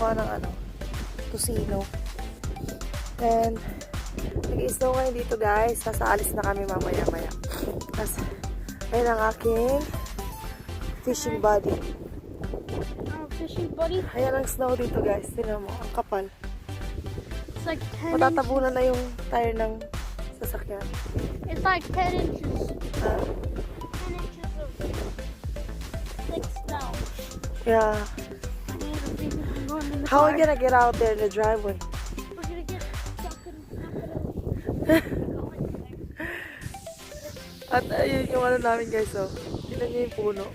gumawa ng ano, tusino. And, nag-i-snow ngayon dito guys. Nasa alis na kami mamaya-maya. Tapos, ayun ang aking fishing buddy. Fishing buddy? Ayan ang snow dito guys. Tingnan mo, ang kapal. It's like 10 Matatabunan na yung tire ng sasakyan. It's like 10 inches. 10 inches of thick snow. Yeah. How are we gonna get out there in the driveway? We're gonna get stuck in At ayun yung ano namin guys, oh. Tignan niyo yung puno.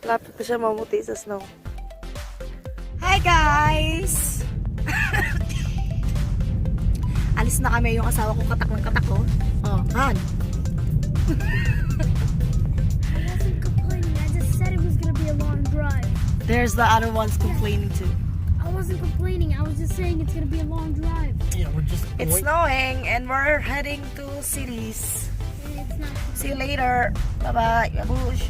Lapit na siya mamuti sa snow. Hi guys! Alis na kami, yung asawa ko katak ng katak ko. Oh, Han! I wasn't complaining. I just said it was gonna be a long drive. There's the other ones complaining too. I wasn't complaining. I was just saying it's gonna be a long drive. Yeah, we're just It's snowing and we're heading to cities. And it's not. See you later. Bye-bye. Babush.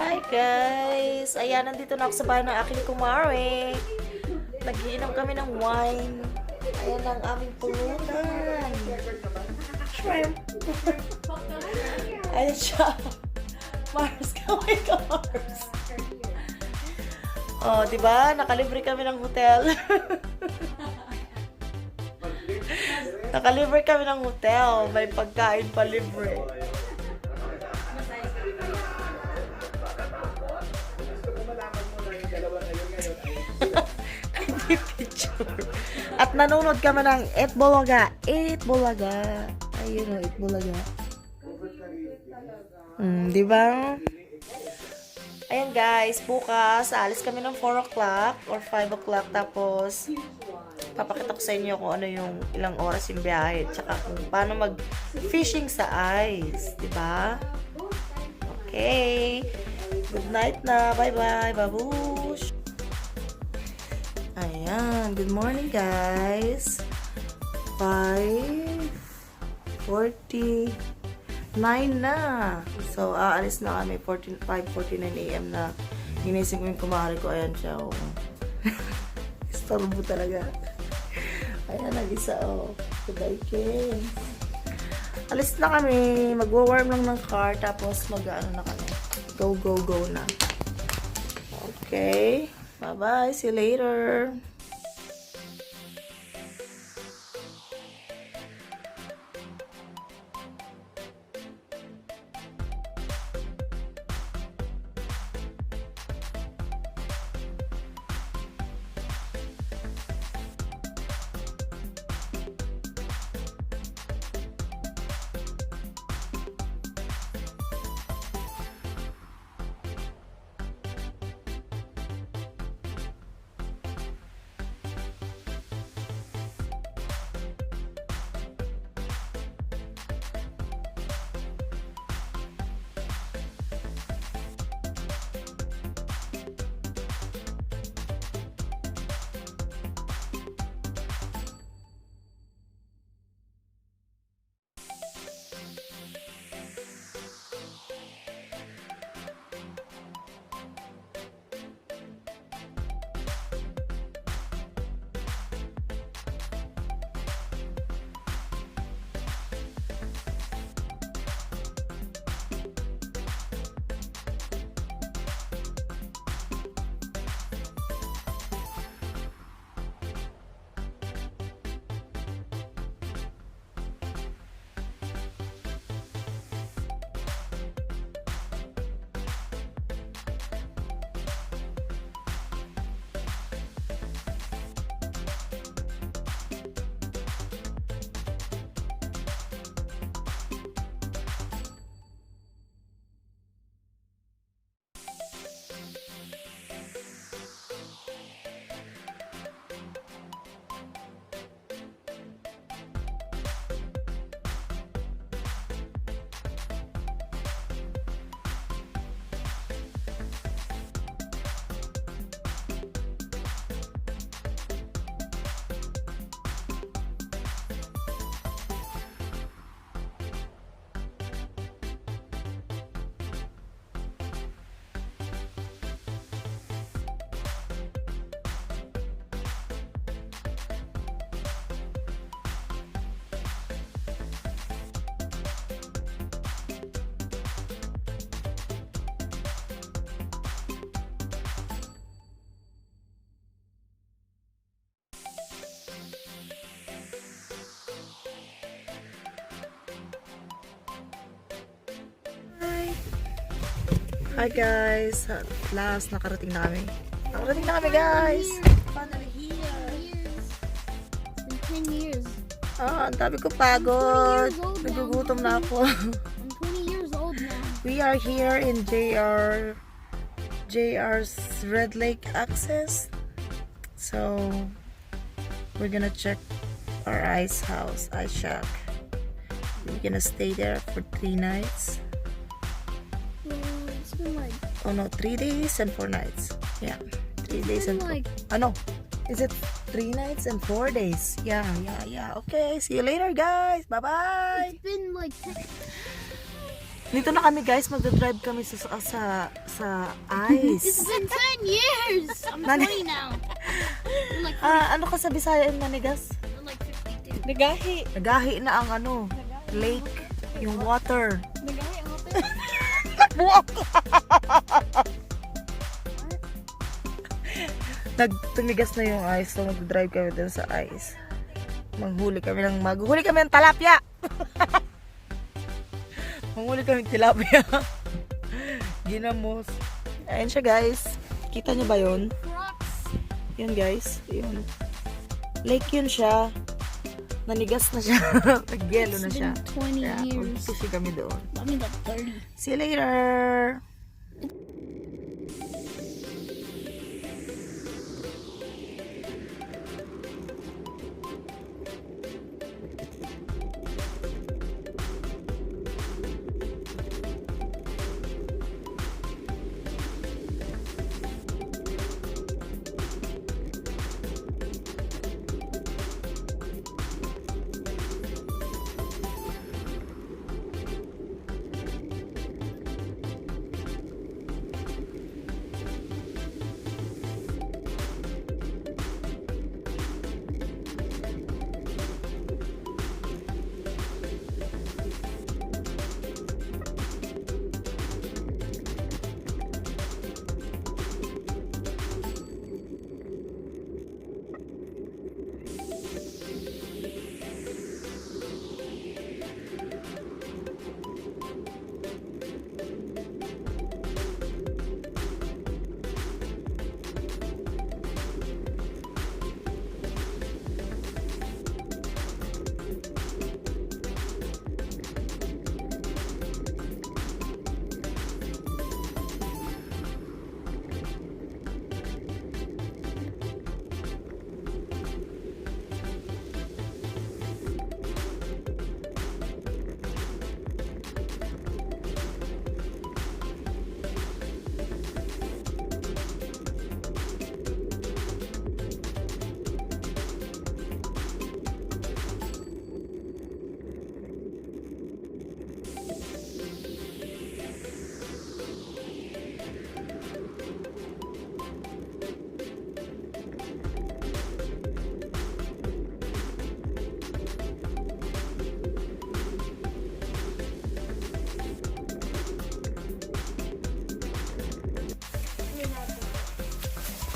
Hi guys! Ayan, nandito na ako sa bahay ng aking kumare. Nagiinom kami ng wine. Ayan ang aming pulutan. Shrimp. Ayan siya. Mars, kaway ka Mars. Oh, diba? Nakalibre kami ng hotel. Nakalibre kami ng hotel. May pagkain pa libre. Picture. At nanonood kami ng Eat Bulaga. Eat Bulaga. Ayun o, Eat Bulaga. Diba? Ayan guys, bukas, alis kami ng 4 o'clock or 5 o'clock. Tapos, papakita ko sa inyo kung ano yung ilang oras yung biyahe, tsaka kung paano mag-fishing sa ice, di ba? Okay. Good night na. Bye-bye, babush. Ayan. Good morning, guys. 5:49 na. So, aalis na kami. 5:49 a.m. na. Ginising ko yung kumari ko. Ayan siya. Oh. Istorbo talaga. Ayan, nag-isa. Oh. Goodbye, Ken. Alis na kami. Magwa-warm lang ng car. Tapos mag-ano na kami. Go, go, go na. Okay. Bye-bye. See you later. Hi guys! At last, nakarating na kami. Nakarating na kami guys! Finally here. It's been 10 years. Ang dami ko pagod. 20 years old now. Nagugutom na ako. I'm 20 years old now. We are here in JR's Red Lake Access. So, we're gonna check our ice shack. We're gonna stay there for 3 nights. It's been like... Oh no, 3 days and 4 nights. Yeah, 3 days and 4. like... Ano? Is it 3 nights and 4 days? Yeah. Okay, see you later guys. Bye-bye. It's been like... Dito na kami guys, magdadrive kami sa ice. It's been 10 years! I'm 20 now. I'm like, Ano ka sa Bisaya yung nanigas? I'm like 52. Nagahi na ang lake, yung water. Nagahi ang hotel? Tumigas na yung ice, so mag-drive kami dun sa ice. Maghuli kami ng talapia. Manghuli kami ng tilapia. Ginamos. Ayan siya guys. Kita niyo ba yun? Yun guys. Yun. Lake yun siya. Nanigas na siya. Nag-yelo na siya. It's been 20 years. Mag-fishing kami doon. I mean like 30. See you later.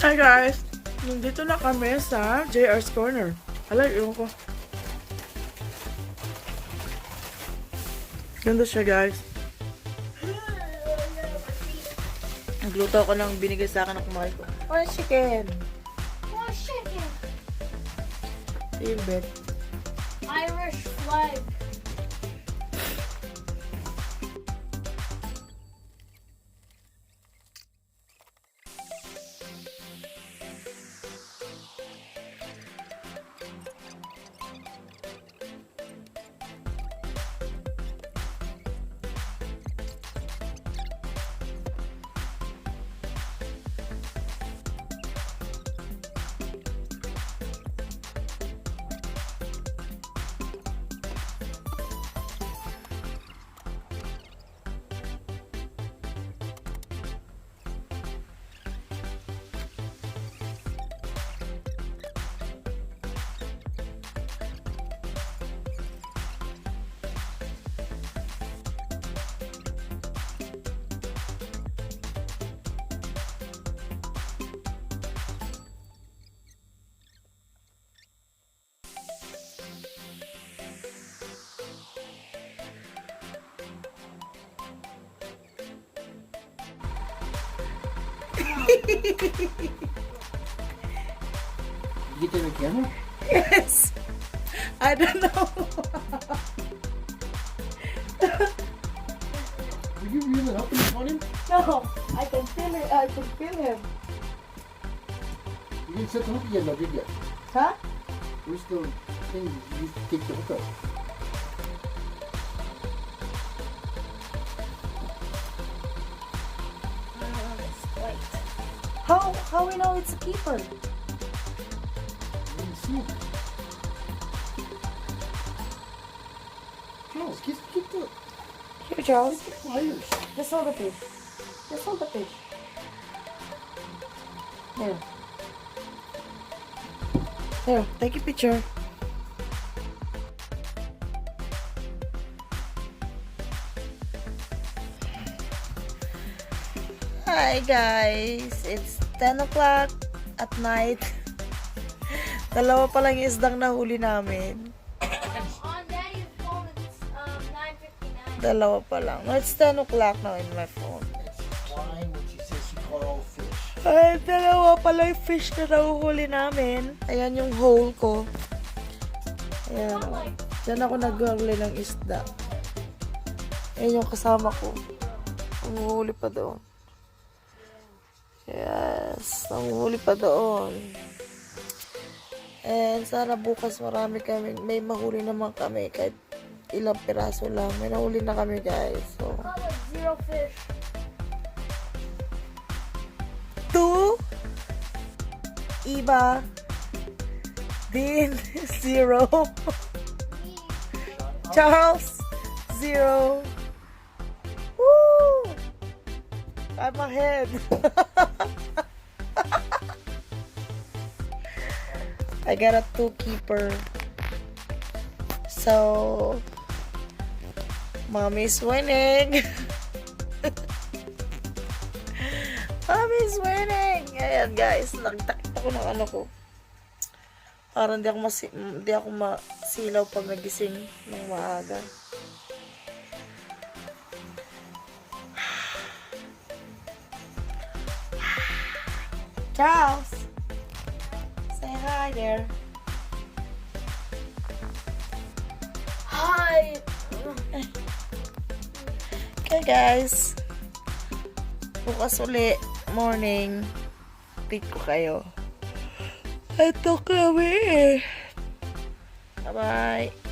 Hi guys! Nandito na kami sa JR's Corner. Alay, iwan ko. Ganda siya guys. Nagluto ako ng binigay sa akin ng kumahal ko. Oh, chicken. Oh, chicken. Favorite. Irish flag. You get the camera? Yes! I don't know. Were you reeling up in front of him? No, I can feel it. I can feel him. You didn't set the hook again, though, did you? Huh? Where's the thing you used to take the hook out? How we know it's a keeper? I didn't see it. Charles, get the Here, Charles. pliers. Just hold the fish. Just hold the fish. There. There, take a picture. Hi guys! It's 10 o'clock at night. Dalawa pa lang yung isdang nahuli namin. On Daddy's phone, it's 9:59. Dalawa pa lang. No, it's 10 o'clock now in my phone. That's fine when she says she caught all fish. Ay, dalawa pala yung fish na nahuhuli namin. Ayan yung hole ko. Ayan. O. Diyan ako nag-huli ng isda. Ayan yung kasama ko. Umuhuli pa doon. Yes. Umuhuli pa doon. And sana bukas marami kami. May mahuli naman kami. Kahit ilang piraso lang. May nahuli na kami guys. So, Caught like 0 fish. 2 Iba Dean 0 Charles 0 Woo! I'm ahead. I got a 2 keeper. So Mommy's winning. Mommy's winning! Ayan guys, nagtakip ako ng ano ko. Parang di ako masilaw pag nagising ng maaga. Charles! Say hi there. Hi. Okay guys. Bukas uli, morning, pick ko kayo. Ito kami eh. Bye-bye.